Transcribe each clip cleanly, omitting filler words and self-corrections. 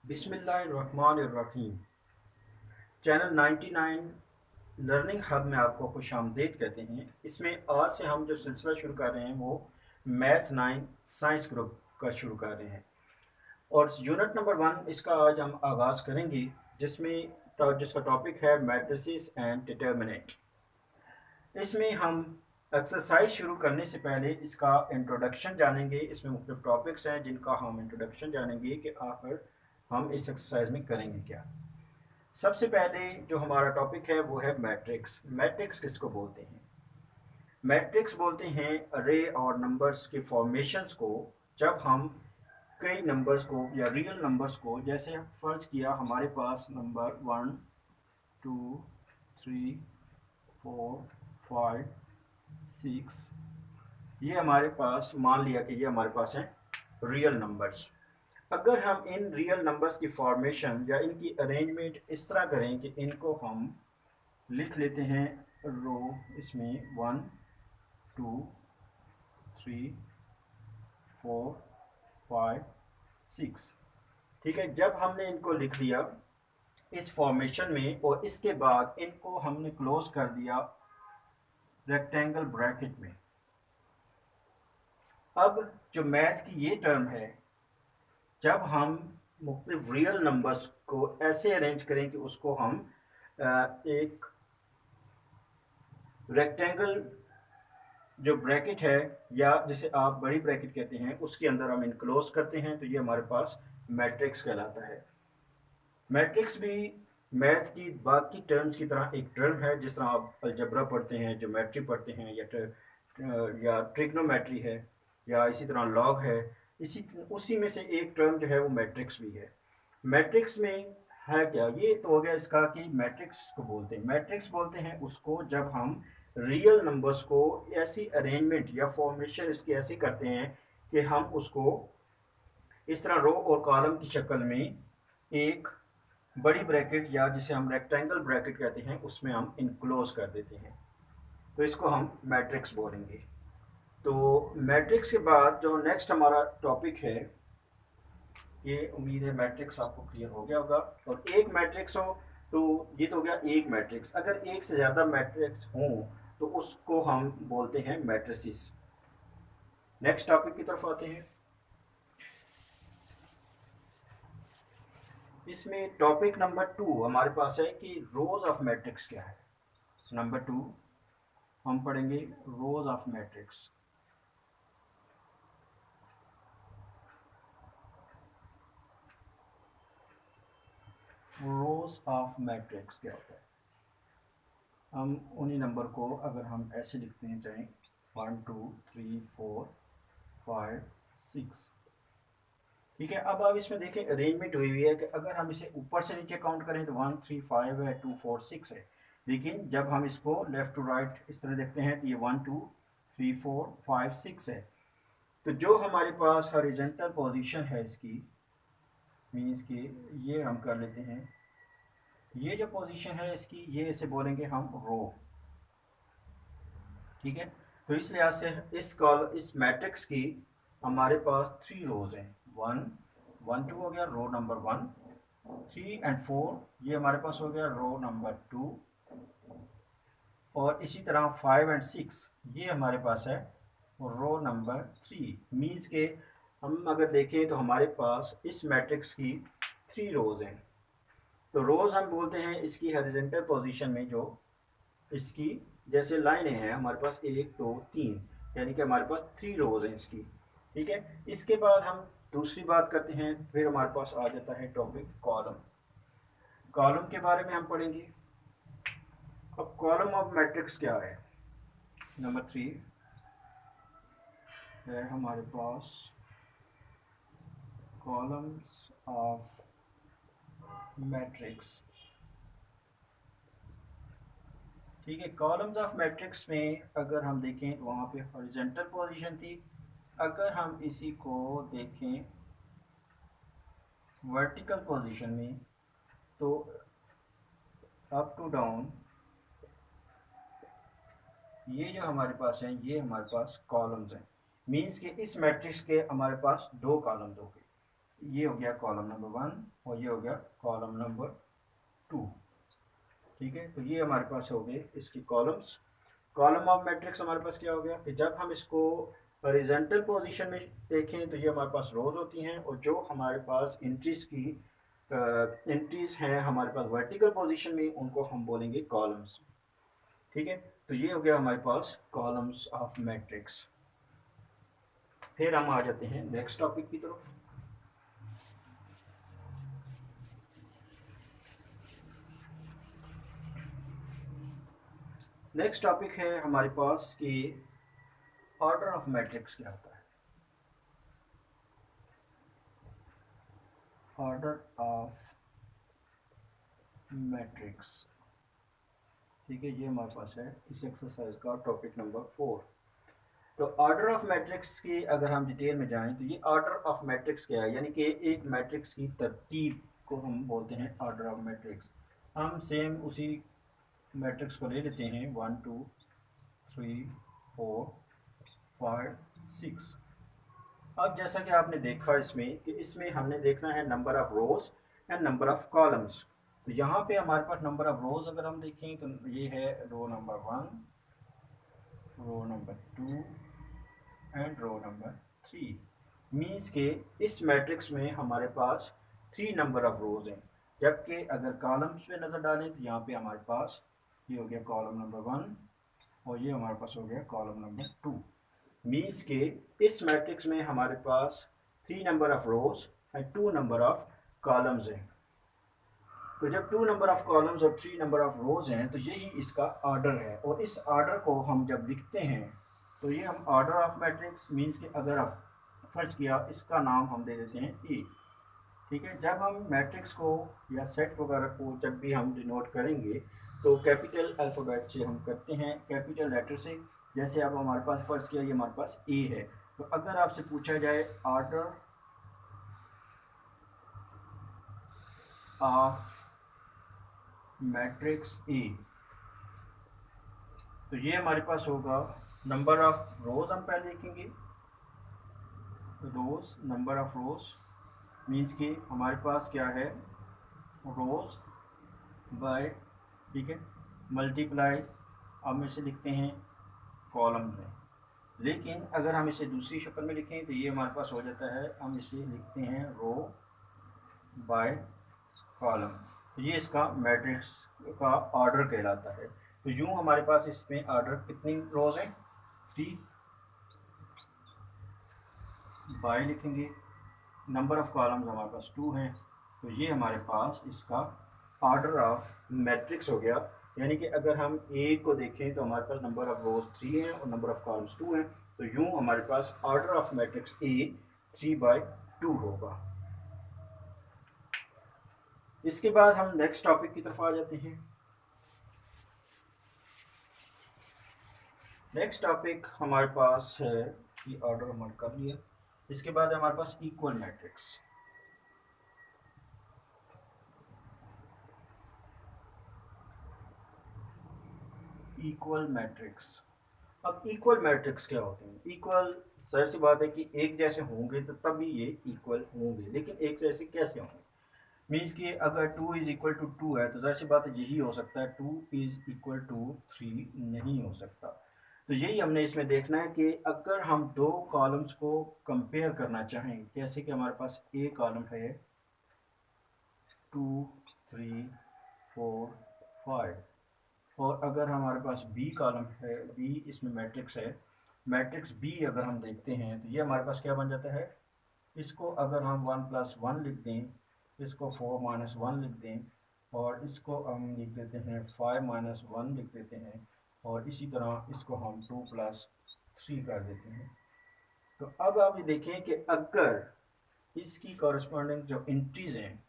बिस्मिल्लाहिर्रहमानिर्रहीम। Channel 99 learning hub में आपको खुशामदीद कहते हैं। इसमें आज से हम जो सिलसिला शुरू कर रहे हैं वो मैथ 9 साइंस ग्रुप का शुरू कर रहे हैं और यूनिट नंबर 1 इसका आज हम आगाज़ करेंगे, जिसका टॉपिक है मैट्रिसेस एंड डिटर्मिनेंट। इसमें हम एक्सरसाइज शुरू करने से पहले इसका इंट्रोडक्शन जानेंगे। इसमें मुख्तलिफ टॉपिक्स हैं जिनका हम इंट्रोडक्शन जानेंगे कि आखिर हम इस एक्सरसाइज में करेंगे क्या। सबसे पहले जो हमारा टॉपिक है वो है मैट्रिक्स। मैट्रिक्स किसको बोलते हैं? मैट्रिक्स बोलते हैं अरे और नंबर्स के फॉर्मेशंस को, जब हम कई नंबर्स को या रियल नंबर्स को, जैसे फर्ज किया हमारे पास नंबर 1 2 3 4 5 6, ये हमारे पास मान लिया कि ये हमारे पास हैं रियल नंबर्स। अगर हम इन रियल नंबर्स की फॉर्मेशन या इनकी अरेंजमेंट इस तरह करें कि इनको हम लिख लेते हैं रो, इसमें 1 2 3 4 5 6। ठीक है, जब हमने इनको लिख दिया इस फॉर्मेशन में और इसके बाद इनको हमने क्लोज कर दिया रेक्टेंगल ब्रैकेट में। अब जो मैथ की ये टर्म है, जब हम मुख्तलिफ रियल नंबर्स को ऐसे अरेंज करें कि उसको हम एक रेक्टेंगल जो ब्रैकेट है या जिसे आप बड़ी ब्रैकेट कहते हैं उसके अंदर हम इनक्लोज करते हैं, तो ये हमारे पास मैट्रिक्स कहलाता है। मैट्रिक्स भी मैथ की बाकी टर्म्स की तरह एक टर्म है। जिस तरह आप अलजबरा पढ़ते हैं, ज्योमेट्री पढ़ते हैं, या ट्रिग्नोमेट्री है, या इसी तरह लॉग है, इसी उसी में से एक टर्म जो है वो मैट्रिक्स भी है। मैट्रिक्स में है क्या? ये तो हो गया इसका कि मैट्रिक्स को बोलते हैं, मैट्रिक्स बोलते हैं उसको जब हम रियल नंबर्स को ऐसी अरेंजमेंट या फॉर्मेशन इसकी ऐसी करते हैं कि हम उसको इस तरह रो और कॉलम की शक्ल में एक बड़ी ब्रैकेट या जिसे हम रेक्टेंगल ब्रैकेट कहते हैं उसमें हम इनक्लोज कर देते हैं, तो इसको हम मैट्रिक्स बोलेंगे। तो मैट्रिक्स के बाद जो नेक्स्ट हमारा टॉपिक है, ये उम्मीद है मैट्रिक्स आपको क्लियर हो गया होगा। और एक मैट्रिक्स हो तो ये तो हो गया एक मैट्रिक्स। अगर एक से ज़्यादा मैट्रिक्स हों तो उसको हम बोलते हैं मैट्रिसेस। नेक्स्ट टॉपिक की तरफ आते हैं। इसमें टॉपिक नंबर 2 हमारे पास है कि रोज ऑफ मैट्रिक्स क्या है। नंबर 2 हम पढ़ेंगे रोज of matrix. Rose of matrix क्या होता है? हम उन्हीं नंबर को अगर हम ऐसे लिखते हैं, चाहे 1 2 3 4 5 6। ठीक है, अब आप इसमें देखें अरेंजमेंट हुई हुई है कि अगर हम इसे ऊपर से नीचे काउंट करें तो 1 3 5 है, 2 4 6 है। लेकिन जब हम इसको लेफ्ट टू राइट इस तरह देखते हैं तो ये 1 2 3 4 5 6 है। तो जो हमारे पास हॉरिजॉन्टल पोजीशन है इसकी, मीन्स कि ये हम कर लेते हैं, ये जो पोजीशन है इसकी, ये इसे बोलेंगे हम रो। ठीक है, तो इस लिहाज से इस मैट्रिक्स की हमारे पास 3 रोज हैं। 1 1 2 हो गया रो नंबर 1, 3 एंड 4 ये हमारे पास हो गया रो नंबर 2, और इसी तरह 5 एंड 6 ये हमारे पास है रो नंबर 3। मीन्स के हम अगर देखें तो हमारे पास इस मैट्रिक्स की 3 रोज हैं। तो रोज हम बोलते हैं इसकी हॉरिजॉन्टल पोजीशन में जो इसकी जैसे लाइनें हैं हमारे पास 1 2 3, यानी कि हमारे पास 3 रोज हैं इसकी। ठीक है, इसके बाद हम दूसरी बात करते हैं, फिर हमारे पास आ जाता है टॉपिक कॉलम। कॉलम के बारे में हम पढ़ेंगे। अब कॉलम ऑफ मैट्रिक्स क्या है? नंबर 3 है हमारे पास कॉलम्स ऑफ मैट्रिक्स। ठीक है, कॉलम्स ऑफ मैट्रिक्स में अगर हम देखें तो वहाँ पे हॉरिजॉन्टल पोजीशन थी। अगर हम इसी को देखें वर्टिकल पोजीशन में तो अप टू डाउन ये जो हमारे पास हैं ये हमारे पास कॉलम्स हैं। मींस कि इस मैट्रिक्स के हमारे पास 2 कॉलम्स हो गए। ये हो गया कॉलम नंबर 1 और ये हो गया कॉलम नंबर 2। ठीक है, तो ये हमारे पास हो गए इसकी कॉलम्स। कॉलम ऑफ मैट्रिक्स हमारे पास क्या हो गया कि जब हम इसको हॉरिजॉन्टल पोजीशन में देखें तो ये हमारे पास रोज होती हैं, और जो हमारे पास एंट्रीज हैं हमारे पास वर्टिकल पोजीशन में, उनको हम बोलेंगे कॉलम्स। ठीक है, तो ये हो गया हमारे पास कॉलम्स ऑफ मैट्रिक्स। फिर हम आ जाते हैं नेक्स्ट टॉपिक की तरफ। नेक्स्ट टॉपिक है हमारे पास कि ऑर्डर ऑफ मैट्रिक्स क्या होता है। ऑर्डर ऑफ मैट्रिक्स, ठीक है, ये हमारे पास है इस एक्सरसाइज का टॉपिक नंबर 4। तो ऑर्डर ऑफ मैट्रिक्स की अगर हम डिटेल में जाएं तो ये ऑर्डर ऑफ मैट्रिक्स क्या है, यानी कि एक मैट्रिक्स की तरतीब को हम बोलते हैं ऑर्डर ऑफ मैट्रिक्स। हम सेम उसी मैट्रिक्स को ले लेते हैं 1 2 3 4 5 6। अब जैसा कि आपने देखा इसमें कि इसमें हमने देखना है number of rose and number of columns. तो यहाँ पे हमारे पास नंबर ऑफ रोज अगर हम देखें तो ये है row number 1, row number 2 and row number 3। Means के इस मैट्रिक्स में हमारे पास 3 नंबर ऑफ रोज हैं, जबकि अगर कॉलम्स पे नज़र डालें तो यहाँ पे हमारे पास ये हो गया कॉलम नंबर 1 और ये हमारे पास हो गया कॉलम नंबर 2। मीन्स के इस मैट्रिक्स में हमारे पास 3 number of rose and 2 number of columns हैं। तो जब 2 नंबर ऑफ कॉलम्स और 3 नंबर ऑफ रोज हैं तो यही इसका ऑर्डर है, और इस ऑर्डर को हम जब लिखते हैं तो ये हम ऑर्डर ऑफ मैट्रिक्स मीन्स कि अगर आप फर्ज किया इसका नाम हम दे देते हैं ए। ठीक है, जब हम मैट्रिक्स को या सेट वगैरह को जब भी हम डिनोट करेंगे तो कैपिटल अल्फ़ाबेट से हम करते हैं, कैपिटल लेटर से। जैसे अब हमारे पास फर्ज किया ये हमारे पास ए है, तो अगर आपसे पूछा जाए ऑर्डर ऑफ मैट्रिक्स ए, तो ये हमारे पास होगा नंबर ऑफ रोज हम पहले लिखेंगे, रोज नंबर ऑफ रोज मीन्स कि हमारे पास क्या है रोज बाय, ठीक है, मल्टीप्लाई हम इसे लिखते हैं कॉलम में। लेकिन अगर हम इसे दूसरी शक्ल में लिखें तो ये हमारे पास हो जाता है, हम इसे लिखते हैं रो बाय कॉलम। तो ये इसका मैट्रिक्स का ऑर्डर कहलाता है। तो यूँ हमारे पास इसमें ऑर्डर कितनी रोज हैं 3, बाय लिखेंगे, नंबर ऑफ कॉलम्स हमारे पास 2 हैं। तो ये हमारे पास इसका ऑर्डर ऑफ मैट्रिक्स हो गया। यानी कि अगर हम ए को देखें तो हमारे पास नंबर ऑफ रोज 3 हैं और नंबर ऑफ कॉलम्स 2 हैं। तो यूँ हमारे पास ऑर्डर ऑफ मैट्रिक्स ए 3/2 होगा। इसके बाद हम नेक्स्ट टॉपिक की तरफ आ जाते हैं। नेक्स्ट टॉपिक हमारे पास है कि ऑर्डर हमारे कर लिया। इसके बाद हमारे पास इक्वल मैट्रिक्स। इक्वल मैट्रिक्स, अब इक्वल मैट्रिक्स क्या होते हैं? इक्वल सर सी बात है कि एक जैसे होंगे तो तभी ये इक्वल होंगे, लेकिन एक जैसे कैसे होंगे? मीन्स कि अगर 2 इज इक्वल टू 2 है तो ज़ाहिर सी बात है यही हो सकता है, 2 इज इक्वल टू 3 नहीं हो सकता। तो यही हमने इसमें देखना है कि अगर हम दो कॉलम्स को कंपेयर करना चाहें, जैसे कि हमारे पास ए कॉलम है 2 3 4 5, और अगर हमारे पास बी कॉलम है, बी इसमें मैट्रिक्स है, मैट्रिक्स बी अगर हम देखते हैं तो ये हमारे पास क्या बन जाता है, इसको अगर हम 1+1 लिख दें, इसको 4-1 लिख दें, और इसको हम लिख देते हैं 5-1 लिख देते हैं, और इसी तरह इसको हम 2+3 कर देते हैं। तो अब आप ये देखें कि अगर इसकी कॉरस्पॉन्डिंग जो एंट्रीज हैं,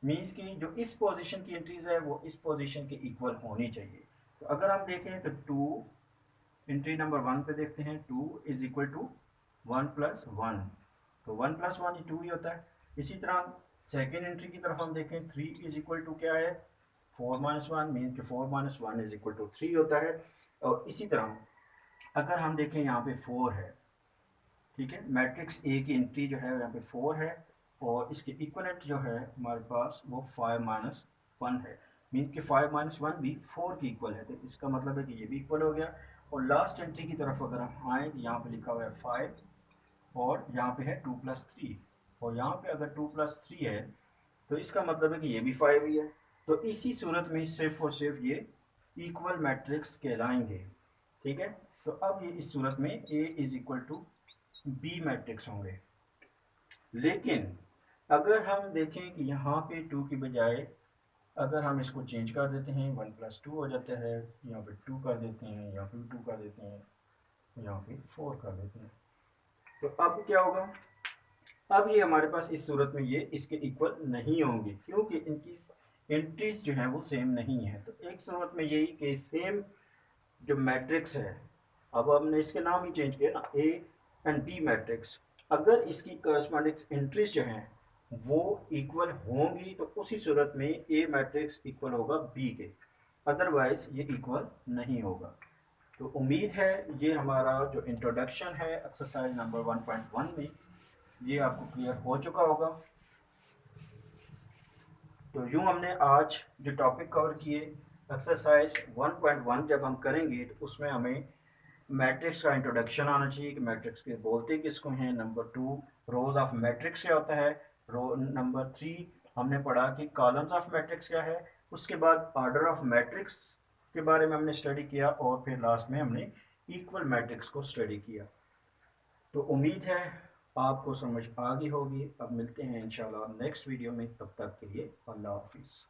मीन्स की जो इस पोजीशन की एंट्रीज है वो इस पोजीशन के इक्वल होनी चाहिए। तो अगर हम देखें तो 2 एंट्री नंबर 1 पे देखते हैं, 2 इज इक्वल टू 1+1, तो 1+1 2 ही होता है। इसी तरह सेकेंड एंट्री की तरफ हम देखें, 3 इज इक्वल टू क्या है 4-1, मीन कि 4-1 इज इक्वल टू 3 होता है। और इसी तरह अगर हम देखें यहाँ पे 4 है, ठीक है, मैट्रिक्स ए की एंट्री जो है यहाँ पे 4 है, और इसके इक्वलेंट जो है हमारे पास वो 5 माइनस 1 है। मीन कि 5 माइनस 1 भी 4 की इक्वल है, तो इसका मतलब है कि ये भी इक्वल हो गया। और लास्ट एंट्री की तरफ अगर हम आएँ तो यहाँ पे लिखा हुआ है 5 और यहाँ पे है 2 प्लस 3, और यहाँ पे अगर 2 प्लस 3 है तो इसका मतलब है कि ये भी 5 ही है। तो इसी सूरत में सिर्फ और सिर्फ ये इक्वल मैट्रिक्स कहलाएंगे। ठीक है, तो अब ये इस सूरत में A is equal to B matrix होंगे। लेकिन अगर हम देखें कि यहाँ पे 2 की बजाय अगर हम इसको चेंज कर देते हैं, 1 प्लस 2 हो जाता है, यहाँ पे 2 कर देते हैं, यहाँ पे 2 कर देते हैं, यहाँ पे 4 कर देते हैं, तो अब क्या होगा? अब ये हमारे पास इस सूरत में ये इसके इक्वल नहीं होंगे, क्योंकि इनकी एंट्रीज जो है वो सेम नहीं है। तो एक सूरत में यही कि सेम जो मैट्रिक्स है, अब हमने इसके नाम ही चेंज किया ना, ए एंड बी मैट्रिक्स, अगर इसकी करस्पॉन्डिंग एंट्रीज जो हैं वो इक्वल होंगी तो उसी सूरत में ए मैट्रिक्स इक्वल होगा बी के, अदरवाइज ये इक्वल नहीं होगा। तो उम्मीद है ये हमारा जो इंट्रोडक्शन है एक्सरसाइज नंबर 1.1 में ये आपको क्लियर हो चुका होगा। तो यूँ हमने आज जो टॉपिक कवर किए, एक्सरसाइज 1.1 जब हम करेंगे तो उसमें हमें मैट्रिक्स का इंट्रोडक्शन आना चाहिए कि मैट्रिक्स के बोलते किसको हैं। नंबर 2 रोज ऑफ मैट्रिक्स क्या होता है। नंबर 3 हमने पढ़ा कि कॉलम्स ऑफ मैट्रिक्स क्या है। उसके बाद ऑर्डर ऑफ मैट्रिक्स के बारे में हमने स्टडी किया, और फिर लास्ट में हमने इक्वल मैट्रिक्स को स्टडी किया। तो उम्मीद है आपको समझ आ गई होगी। अब मिलते हैं इंशाल्लाह नेक्स्ट वीडियो में, तब तक के लिए अल्लाह हाफिज़।